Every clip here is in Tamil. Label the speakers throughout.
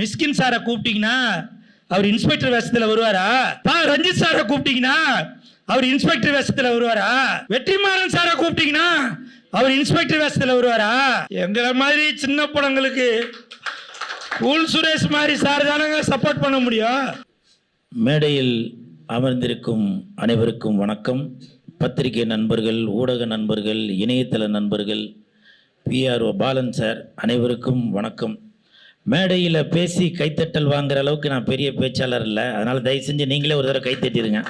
Speaker 1: மிஸ்கின் சாரை கூப்பிட்டீங்கன்னா அவர் இன்ஸ்பெக்டர் வேஷத்துல வருவாரா? ரஞ்சித் சாரை கூப்பிட்டீங்கன்னா அவர் இன்ஸ்பெக்டர் வேஷத்துல வருவாரா? வெற்றிமாறன் சாரை கூப்பிட்டீங்கன்னா அவர் இன்ஸ்பெக்டர் வேஷத்துல வருவாரா? எங்களை மாதிரி சின்ன படங்களுக்கு கூல் சுரேஷ் மாதிரி சார் தானங்க சப்போர்ட் பண்ண முடியும்.
Speaker 2: மேடையில் அமர்ந்திருக்கும் அனைவருக்கும் வணக்கம். பத்திரிகை நண்பர்கள், ஊடக நண்பர்கள், இணையதள நண்பர்கள், பிஆர்ஓ பாலன் சார் அனைவருக்கும் வணக்கம். மேடையில் பேசி கைத்தட்டல் வாங்குற அளவுக்கு நான் பெரிய பேச்சாளர் இல்லை, அதனால் தயவு செஞ்சு நீங்களே ஒரு தடவை கைத்தட்டிடுங்க.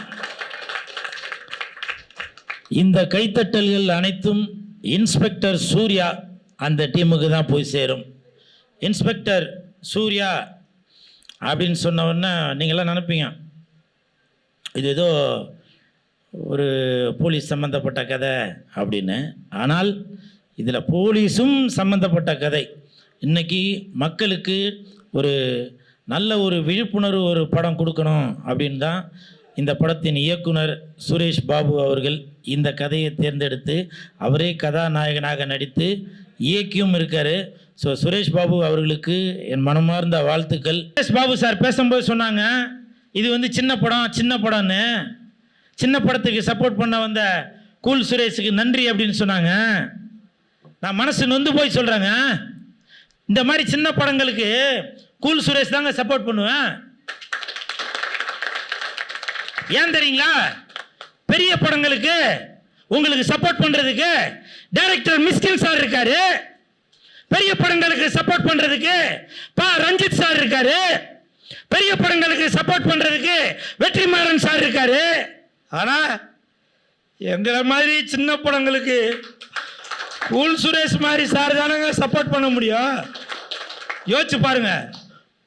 Speaker 2: இந்த கைத்தட்டல்கள் அனைத்தும் இன்ஸ்பெக்டர் சூர்யா அந்த டீமுக்கு தான் போய் சேரும். இன்ஸ்பெக்டர் சூர்யா அப்படின்னு சொன்ன உடனே நீங்களாம் நினைப்பீங்க இது ஏதோ ஒரு போலீஸ் சம்மந்தப்பட்ட கதை அப்படின்னு. ஆனால் இதில் போலீஸும் சம்மந்தப்பட்ட கதை. இன்றைக்கி மக்களுக்கு ஒரு நல்ல ஒரு விழிப்புணர்வு ஒரு படம் கொடுக்கணும் அப்படின்னு தான் இந்த படத்தின் இயக்குனர் சுரேஷ் பாபு அவர்கள் இந்த கதையை தேர்ந்தெடுத்து அவரே கதாநாயகனாக நடித்து இயக்கியும் இருக்கார். ஸோ சுரேஷ் பாபு அவர்களுக்கு என் மனமார்ந்த வாழ்த்துக்கள். சுரேஷ் பாபு சார் பேசும்போது சொன்னாங்க இது சின்ன படம்னு. சின்ன படத்துக்கு சப்போர்ட் பண்ண வந்த கூல் சுரேஷுக்கு நன்றி அப்படின்னு சொன்னாங்க. நான் மனசு நொந்து போய் சொல்கிறேங்க, இந்த மாதிரி சின்ன படங்களுக்கு கூல் சுரேஷ் தாங்க சப்போர்ட் பண்ணுவேன். ஏன் தெரியுங்களா? பெரிய படங்களுக்கு உங்களுக்கு சப்போர்ட் பண்றதுக்கு டைரக்டர் மிஸ்கின் சார் இருக்காரு. பெரிய படங்களுக்கு சப்போர்ட் பண்றதுக்கு ரஞ்சித் சார் இருக்காரு. பெரிய படங்களுக்கு சப்போர்ட் பண்றதுக்கு வெற்றிமாறன் சார் இருக்காரு. ஆனா எங்களை மாதிரி சின்ன படங்களுக்கு கூல் சுரேஷ் மாதிரி சார் தானங்க சப்போர்ட் பண்ண முடியும். யோசிச்சு பாருங்க,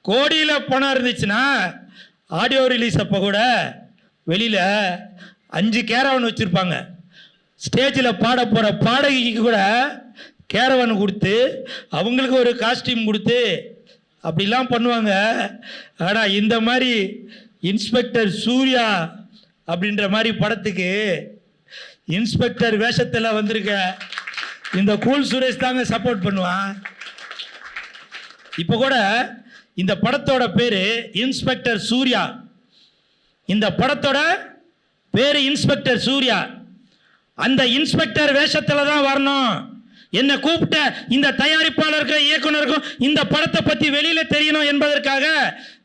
Speaker 2: கோடியில் பணம் இருந்துச்சுன்னா ஆடியோ ரிலீஸ் அப்போ கூட வெளியில் 5 கேரவன் வச்சுருப்பாங்க. ஸ்டேஜில் பாட போகிற பாடகிக்கு கூட கேரவன் கொடுத்து அவங்களுக்கு ஒரு காஸ்டியூம் கொடுத்து அப்படிலாம் பண்ணுவாங்க. ஆனால் இந்த மாதிரி இன்ஸ்பெக்டர் சூர்யா அப்படின்ற மாதிரி படத்துக்கு இன்ஸ்பெக்டர் வேஷத்தில் வந்திருக்க இந்த கூல் சுரேஷ் தாங்க சப்போர்ட் பண்ணுவான். இப்போ கூட இந்த படத்தோட பேர் இன்ஸ்பெக்டர் சூர்யா. இந்த படத்தோட பேர் இன்ஸ்பெக்டர் சூர்யா. அந்த இன்ஸ்பெக்டர் வேஷத்தில் தான் வரணும். என்னை கூப்பிட்ட இந்த தயாரிப்பாளருக்கும் இயக்குனருக்கும் இந்த படத்தை பற்றி வெளியில் தெரியணும் என்பதற்காக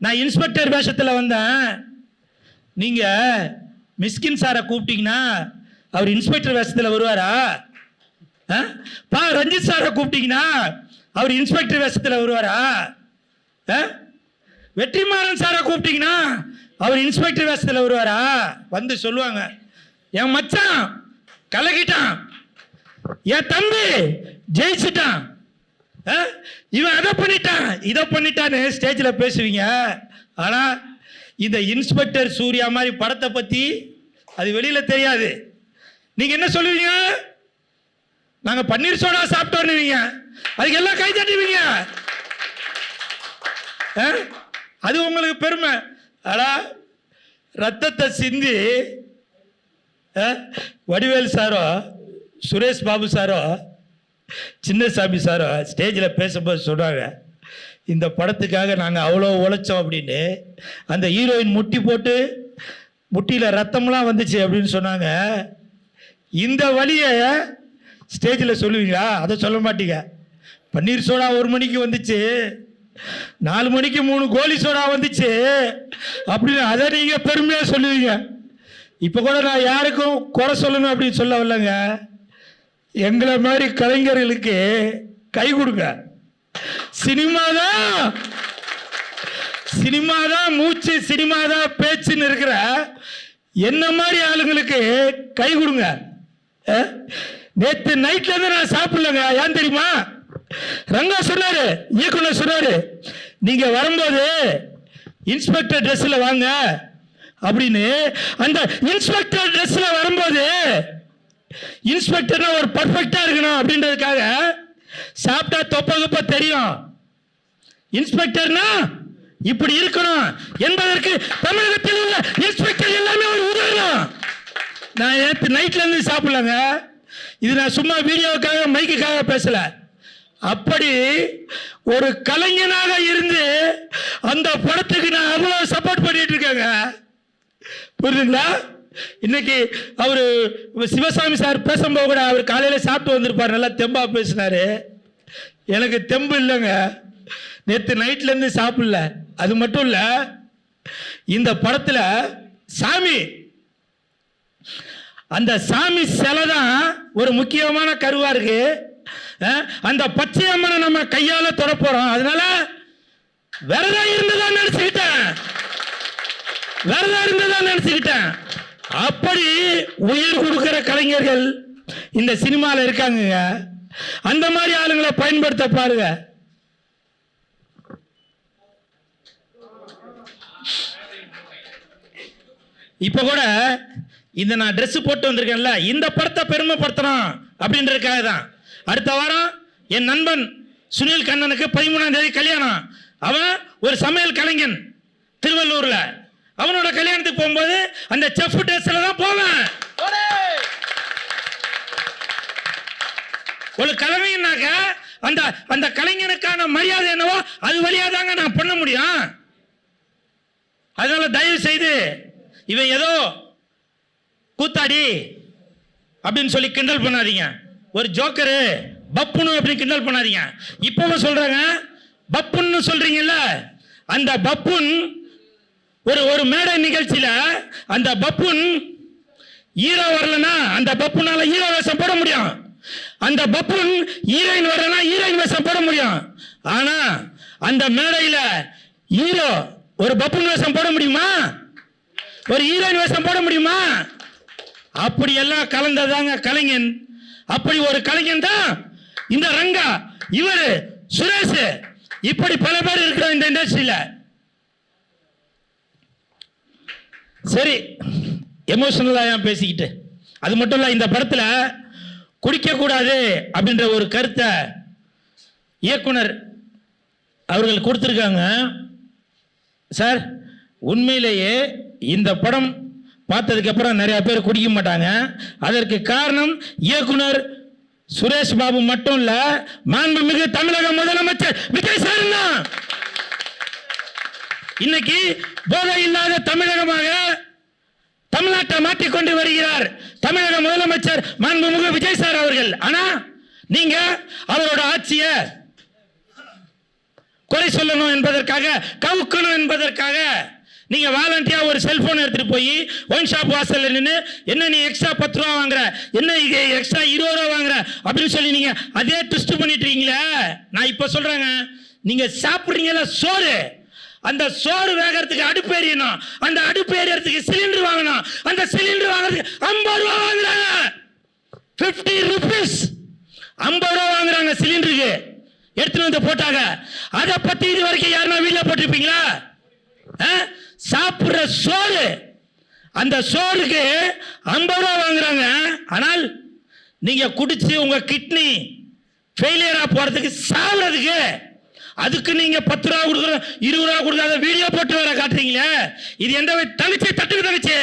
Speaker 2: நான் இன்ஸ்பெக்டர் வேஷத்தில் வந்தேன். நீங்கள் மிஸ்கின் சாரை கூப்பிட்டீங்கன்னா அவர் இன்ஸ்பெக்டர் வேஷத்தில் வருவாரா? ரஞ்சித் சாரை கூப்பிட்டீங்கன்னா அவர் இன்ஸ்பெக்டர் வேஷத்தில் வருவாரா? வெற்றிமாறன் சாரை கூப்பிட்டீங்கன்னா அவர் இன்ஸ்பெக்டர் வேஷத்தில் வருவாரா? வந்து சொல்லுவாங்க, என் மச்சான் கலக்கிட்டான், என் தம்பி ஜெயிச்சுட்டான், இவன் அதை பண்ணிட்டான் இதை பண்ணிட்டான்னு ஸ்டேஜில் பேசுவீங்க. ஆனால் இந்த இன்ஸ்பெக்டர் சூர்யா மாதிரி படத்தை பற்றி அது வெளியில் தெரியாது. நீங்கள் என்ன சொல்லுவீங்க? நாங்கள் பன்னீர் சோடா சாப்பிட்டோன்னுவீங்க, அதுக்கு எல்லாம் கை தட்டுவீங்க. அது உங்களுக்கு பெருமை. ஆனால் ரத்தத்தை சிந்தி Vadivel sorrow, Suresh Babu sorrow, Chinnasamy sorrow ஸ்டேஜில் பேசும்போது சொல்கிறாங்க, இந்த படத்துக்காக நாங்கள் அவ்வளோ உழைச்சோம் அப்படின்னு. அந்த ஹீரோயின் முட்டி போட்டு முட்டியில் ரத்தம்லாம் வந்துச்சு அப்படின்னு சொன்னாங்க. இந்த வழியை ஸ்டேஜில் சொல்லுவீங்களா? அதை சொல்ல மாட்டீங்க. பன்னீர் சோடா 1 மணிக்கு வந்துச்சு, 4 மணிக்கு 3 கோலி சோடா வந்துச்சு அப்படின்னு அதை நீங்கள் பெருமையாக சொல்லுவீங்க. இப்போ கூட நான் யாருக்கும் குறை சொல்லணும் அப்படின்னு சொல்ல வரலங்க. எங்களை மாதிரி கலைஞர்களுக்கு கை கொடுங்க. சினிமாதான் மூச்சு, சினிமாதான் பேச்சுன்னு இருக்கிற என்ன மாதிரி ஆளுங்களுக்கு கை கொடுங்க. நேற்று நைட்ல இருந்து நான் சாப்பிடலங்க. ஏன் தெரியுமா? ரங்கா சொன்னாரு, இயக்குனர் சொன்னாரு, நீங்க வரும்போது இன்ஸ்பெக்டர் ட்ரெஸ்ல வாங்க அப்படின்னு. அந்த இன்ஸ்பெக்டர் ட்ரெஸ்ல வரும்போது இன்ஸ்பெக்டர்னா ஒரு பர்ஃபெக்டா இருக்கணும் அப்படின்றதுக்காக சாப்பிட்டா தொப்ப தெரியும். இன்ஸ்பெக்டர்னா இப்படி இருக்கணும் என்பதற்கு தமிழகத்தில் உள்ள இன்ஸ்பெக்டர் எல்லாமே ஒரு உதாரணம். நான் நேற்று நைட்ல இருந்து சாப்பிடலங்க. இது நான் சும்மா வீடியோவுக்காக மைக்குக்காக பேசல.
Speaker 1: அப்படி ஒரு கலைஞனாக இருந்து அந்த படத்துக்கு நான் அவ்வளவு சப்போர்ட் பண்ணிட்டு இருக்கேங்க. புரியுதுங்களா? இன்னைக்கு அவரு சிவசாமி சார் பேசும்போது கூட அவர் காலையில சாப்பிட்டு வந்திருப்பார், நல்லா தெம்பா பேசினாரு. எனக்கு தெம்பு இல்லைங்க, நேற்று நைட்ல இருந்து சாப்பிடல. அது மட்டும் இல்ல, இந்த படத்துல சாமி, அந்த சாமி சிலை தான் ஒரு முக்கியமான கருவா இருக்கு. அந்த பச்சை அம்மனை நம்ம கையால தொட போறோம். அதனால விரதம் இருந்துதான் நினைச்சுக்கிட்டேன். அப்படி உயிர் கொடுக்கிற கலைஞர்கள் இந்த சினிமால இருக்காங்க. அந்த மாதிரி ஆளுங்களை பயன்படுத்த பாருங்க. இப்ப கூட இந்த நான் Dress போட்டு வந்திருக்கேன்ல, இந்த படத்தை பெருமைப்படுத்தணும் அப்படின்றதுக்காக தான். அடுத்த வாரம் என் நண்பன் சுனில் கண்ணனுக்கு 13ஆம் தேதி கல்யாணம். அவன் ஒரு சமையல் கலைஞன் திருவள்ளூர்ல. அவனோட கல்யாணத்துக்கு போகும்போது அந்த செஃப் ட்ரெஸ்ல தான் போவேன். ஒரு கலைஞனாக அந்த அந்த கலைஞனுக்கான மரியாதை என்னவோ அது வழியா தாங்க நான் பண்ண முடியும். அதனால தயவு செய்து இவன் ஏதோ கூத்தாடி அப்படின்னு சொல்லி கிண்டல் பண்ணாதீங்க. ஒரு ஜோக்கரு பப்புனு அப்படி கிண்டல் பண்ணாதீங்க. இப்பவும் சொல்றாங்க பப்புன்னு சொல்றீங்கல்ல, அந்த பப்புன் ஒரு மேடை நிகழ்ச்சியில அந்த பப்புன் ஹீரோ வரலன்னா அந்த பப்புனால ஹீரோ வேஷம் போட முடியும். அந்த பப்புன் ஹீரோயின் வரலன்னா ஹீரோயின் வேஷம் போட முடியும். ஆனா அந்த மேடையில ஹீரோ ஒரு பப்புன் வேஷம் போட முடியுமா? ஒரு ஹீரோயின் வேஷம் போட முடியுமா? அப்படி எல்லாம் கலந்ததாங்க கலைஞன். அப்படி ஒரு கலைஞன் தான் இந்த ரங்கா, இவரு சுரேஷ், இப்படி பல பேர் இருக்கிறோம் இந்த இண்டஸ்ட்ரியில. சரி, எமோஷனலா ஏன் பேசிக்கிட்டு. அது மட்டும் இல்ல, இந்த படத்துல குடிக்க கூடாது அப்படின்ற ஒரு கருத்தை இயக்குனர் அவர்கள் கொடுத்திருக்காங்க. சார், உண்மையிலேயே இந்த படம் பார்த்ததுக்கு அப்புறம் நிறைய பேர் குடிக்க மாட்டாங்க. அதற்கு காரணம் இயக்குனர் சுரேஷ் பாபு மட்டும் இல்ல, மாண்புமிகு தமிழக முதலமைச்சர் விஜய் சார் தான். இன்னைக்கு போதை இல்லாத தமிழகமாக தமிழ்நாட்டை மாற்றிக்கொண்டு வருகிறார் தமிழக முதலமைச்சர் மாண்புமிகு விஜய் சார் அவர்கள். ஆனா நீங்க அவரோட ஆட்சியை குறை சொல்லணும் என்பதற்காக, கவுக்கணும் என்பதற்காக நீங்க வாலண்டியா ஒரு செல்போன் எடுத்துட்டு போய் ஒயின் ஷாப் வாசல்ல நின்று, என்ன நீ எக்ஸ்ட்ரா 10 ரூபா வாங்குற, என்ன எக்ஸ்ட்ரா 20 ரூபா வாங்குற அப்படின்னு சொல்லி நீங்க அதே ட்விஸ்ட் பண்ணிட்டு இருக்கீங்களே. நான் இப்ப சொல்றேங்க, நீங்க சாப்பிடுறீங்கல்ல சோறு, அந்த சோறு வேகறதுக்கு அடுப்பு எரியணும், அந்த அடுப்பு எரியறதுக்கு சிலிண்டர் வாங்கணும், அந்த சிலிண்டர் வாங்குறதுக்கு 50 ரூபா வாங்குறாங்க. 50 rupees 50 ரூபா வாங்குறாங்க சிலிண்டருக்கு. எடுத்துட்டு வந்து போட்டாங்க. அதை பத்தி இது வரைக்கும் யாருன்னா வீடியோ போட்டிருப்பீங்களா? சாப்பிடுற சோறு, அந்த சோறுக்கு 50 ரூபா வாங்குறாங்க. ஆனால் நீங்க குடிச்சு உங்க கிட்னி ஃபெயிலியரா போறதுக்கு, சாவுறதுக்கு, அதுக்கு நீங்க 10 ரூபா கொடுக்குற, 20 ரூபா கொடுக்காத வீடியோ போட்டு வர காட்டுறீங்களே. இது எந்த தங்கச்சி தட்டுக்கு தங்கச்சி,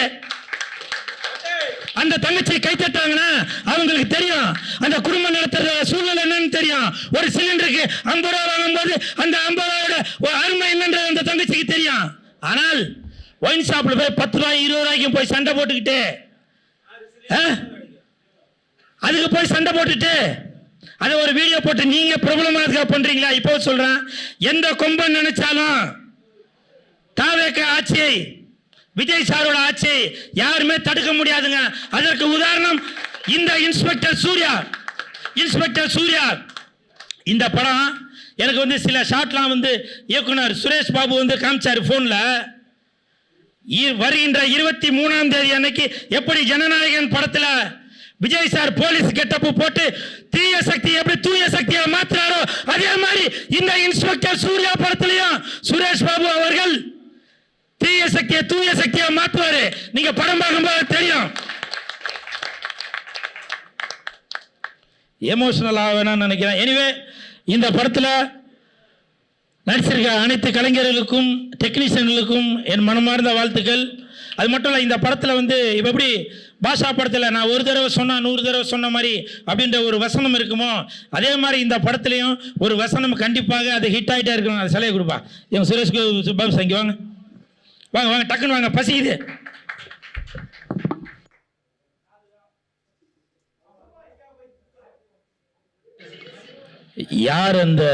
Speaker 1: அந்த தங்கச்சி கை தட்டாங்கன்னா அவங்களுக்கு தெரியும் அந்த குடும்பம் நடத்துற சூழ்நிலை என்னன்னு தெரியும். ஒரு சிலிண்டருக்கு 50 ரூபா வாங்கும்போது அந்த 50 ரூபாயோட அருமை என்னன்றது அந்த தங்கச்சிக்கு தெரியும். ஆனால் ஒயின் ஷாப்ல போய் 10 ரூபாய் 20 ரூபாய்க்கு போய் சண்டை போட்டுக்கிட்டு, அதுக்கு போய் சண்டை போட்டுட்டு அதை ஒரு வீடியோ போட்டு நீங்க பிரபலமாக பண்றீங்களா? இப்போ சொல்றேன், எந்த கொம்பன் நினைச்சாலும் தாவேக ஆட்சியை, விஜய் சாரோட ஆட்சி யாருமே தடுக்க முடியாதுங்க. அதற்கு உதாரணம் இந்த இன்ஸ்பெக்டர் சூர்யா. இந்த படம் எனக்கு சில ஷாட்லாம் இயக்குனர் சுரேஷ் பாபு காமிச்சாரு போன்ல. வருகின்ற 23ஆம் தேதி அன்னைக்கு எப்படி ஜனநாயகன் படத்துல விஜய் சார் போலீஸ் கெட்டப்பு போட்டு தீய சக்தி எப்படி தூய சக்தியா மாத்துறாரோ, அதே மாதிரி இந்த இன்ஸ்பெக்டர் சூர்யா படத்திலையும் சுரேஷ் பாபு அவர்கள் தீய சக்தியை தூய சக்தியா மாத்துவாரு. நீங்க படம் பார்க்கும்போது தெரியும். எமோஷனல் ஆவேன்னு நினைக்கிறேன். எனிவே, இந்த படத்துல நடிச்சிருக்க அனைத்து கலைஞர்களுக்கும் டெக்னீஷியன்களுக்கும் என் மனமார்ந்த வாழ்த்துக்கள்.
Speaker 2: அது மட்டும் இல்லை, இந்த படத்தில் வந்து இப்போ எப்படி பாஷா படத்தில் நான் ஒரு தடவை சொன்னா 100 தடவை சொன்ன மாதிரி அப்படின்ற ஒரு வசனம் இருக்குமோ, அதே மாதிரி இந்த படத்துலையும் ஒரு வசனம் கண்டிப்பாக அது ஹிட் ஆகிட்டே இருக்கணும். அது சிலையை கொடுப்பா. என் சுரேஷ் பாபு சார் இங்கே வாங்க வாங்க வாங்க, டக்குன்னு வாங்க, பசிக்குது. யார் அந்த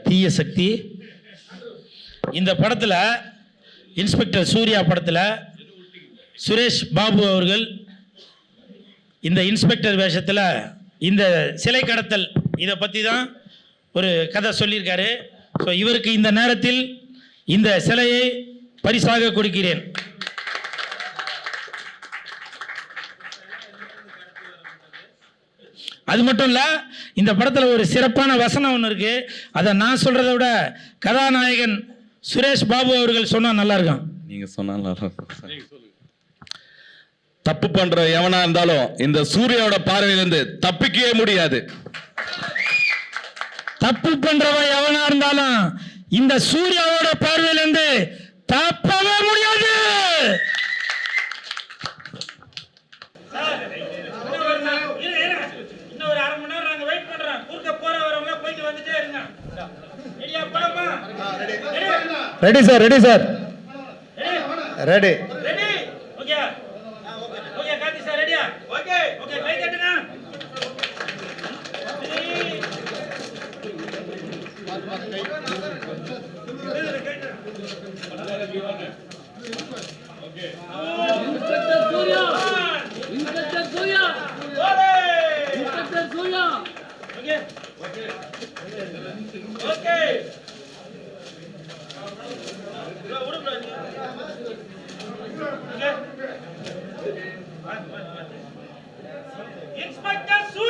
Speaker 2: தீய சக்தி? இந்த படத்தில் இன்ஸ்பெக்டர் சூர்யா படத்தில் சுரேஷ் பாபு அவர்கள் இந்த இன்ஸ்பெக்டர் வேஷத்தில் இந்த சிலை கடத்தல் இதை பற்றி தான் ஒரு கதை சொல்லியிருக்காரு. ஸோ இவருக்கு இந்த நேரத்தில் இந்த சிலையை பரிசாக கொடுக்கிறேன். அது மட்டும் இல்லை, இந்த படத்தில் ஒரு சிறப்பான வசனம் ஒன்று இருக்கு. அதை நான் சொல்றதை விட கதாநாயகன் சுரேஷ் பாபு அவர்கள் சொன்னா நல்லா இருக்கும்.
Speaker 3: நீங்க சொன்னா தப்பு பண்ற எவனா இருந்தாலும் இந்த சூர்யாவோட பார்வையிலிருந்து தப்பிக்கவே முடியாது.
Speaker 2: தப்பு பண்றவன் எவனா இருந்தாலும் இந்த சூர்யாவோட பார்வையிலிருந்து தப்பவே முடியாது. இன்னொரு அரை மணி நேரம் நாங்க வெயிட் பண்றோம். குறுக்க போற வரவங்க போயிட்டு வந்துட்டே இருங்க. ரெடியா போலாமா?
Speaker 4: Ready sir, ready sir, ready.
Speaker 2: Ready? Okay okay, Karthi sir ரெடியா? ஓகே ஓகே, கை தட்டுங்க.
Speaker 5: Inspector Surya! Inspector Surya!
Speaker 2: Okay. Okay. Inspector Surya!